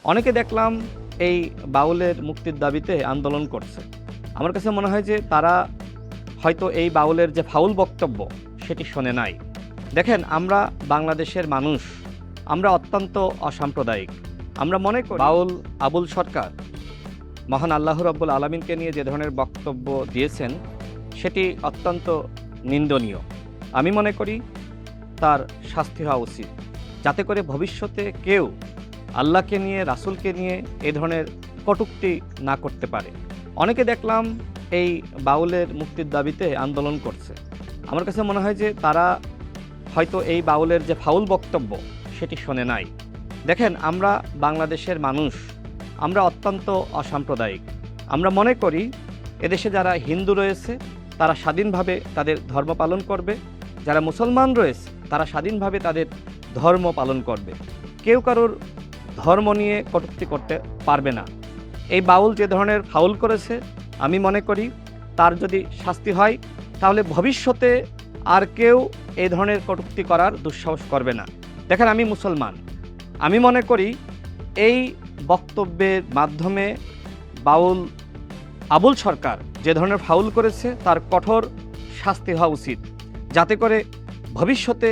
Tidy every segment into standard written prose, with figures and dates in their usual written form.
অনেকে দেখলাম এই বাউলের মুক্তির দাবিতে আন্দোলন করছে। আমার কাছে মনে হয় যে তারা হয়তো এই বাউলের যে ফাউল বক্তব্য সেটি শোনে নাই। দেখেন, আমরা বাংলাদেশের মানুষ, আমরা অত্যন্ত অসাম্প্রদায়িক। আমরা মনে করি বাউল আবুল সরকার মহান আল্লাহ রাব্বুল আলামিনকে নিয়ে যে ধরনের বক্তব্য দিয়েছেন সেটি অত্যন্ত নিন্দনীয়। আমি মনে করি তার শাস্তি হওয়া উচিত, যাতে করে ভবিষ্যতে কেউ আল্লাহকে নিয়ে, রাসূলকে নিয়ে এ ধরনের কটূক্তি না করতে পারে। অনেকে দেখলাম এই বাউলের মুক্তির দাবিতে আন্দোলন করছে। আমার কাছে মনে হয় যে তারা হয়তো এই বাউলের যে ফাউল বক্তব্য সেটি শোনে নাই। দেখেন, আমরা বাংলাদেশের মানুষ, আমরা অত্যন্ত অসাম্প্রদায়িক। আমরা মনে করি এদেশে যারা হিন্দু রয়েছে তারা স্বাধীনভাবে তাদের ধর্ম পালন করবে, যারা মুসলমান রয়েছে তারা স্বাধীনভাবে তাদের ধর্ম পালন করবে। কেউ কারোর ধর্ম নিয়ে কটূক্তি করতে পারবে না। এই বাউল যে ধরনের ফাউল করেছে, আমি মনে করি তার যদি শাস্তি হয় তাহলে ভবিষ্যতে আর কেউ এই ধরনের কটূক্তি করার দুঃসাহস করবে না। দেখেন, আমি মুসলমান, আমি মনে করি এই বক্তব্যের মাধ্যমে বাউল আবুল সরকার যে ধরনের ফাউল করেছে তার কঠোর শাস্তি হওয়া উচিত, যাতে করে ভবিষ্যতে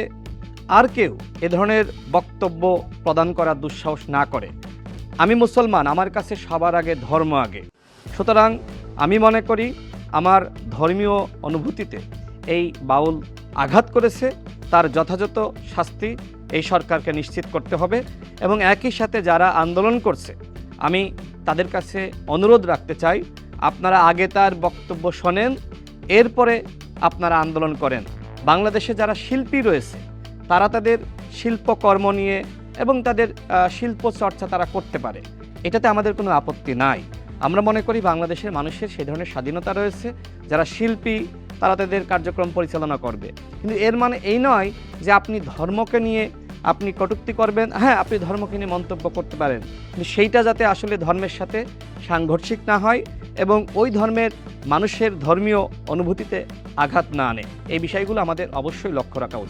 আর কেউ এ ধরনের বক্তব্য প্রদান করার দুঃসাহস না করে। আমি মুসলমান, আমার কাছে সবার আগে ধর্ম আগে। সুতরাং আমি মনে করি আমার ধর্মীয় অনুভূতিতে এই বাউল আঘাত করেছে, তার যথাযথ শাস্তি এই সরকারকে নিশ্চিত করতে হবে। এবং একই সাথে যারা আন্দোলন করছে, আমি তাদের কাছে অনুরোধ রাখতে চাই, আপনারা আগে তার বক্তব্য শোনেন, এরপরে আপনারা আন্দোলন করেন। বাংলাদেশে যারা শিল্পী রয়েছে তারা তাদের শিল্পকর্ম নিয়ে এবং তাদের শিল্প চর্চা তারা করতে পারে, এটাতে আমাদের কোনো আপত্তি নাই। আমরা মনে করি বাংলাদেশের মানুষের সেই ধরনের স্বাধীনতা রয়েছে, যারা শিল্পী তারা তাদের কার্যক্রম পরিচালনা করবে। কিন্তু এর মানে এই নয় যে আপনি ধর্মকে নিয়ে আপনি কটূক্তি করবেন। হ্যাঁ, আপনি ধর্মকে নিয়ে মন্তব্য করতে পারেন, কিন্তু সেইটা যাতে আসলে ধর্মের সাথে সাংঘর্ষিক না হয় এবং ওই ধর্মের মানুষের ধর্মীয় অনুভূতিতে আঘাত না আনে। এই বিষয়গুলো আমাদের অবশ্যই লক্ষ্য রাখা উচিত।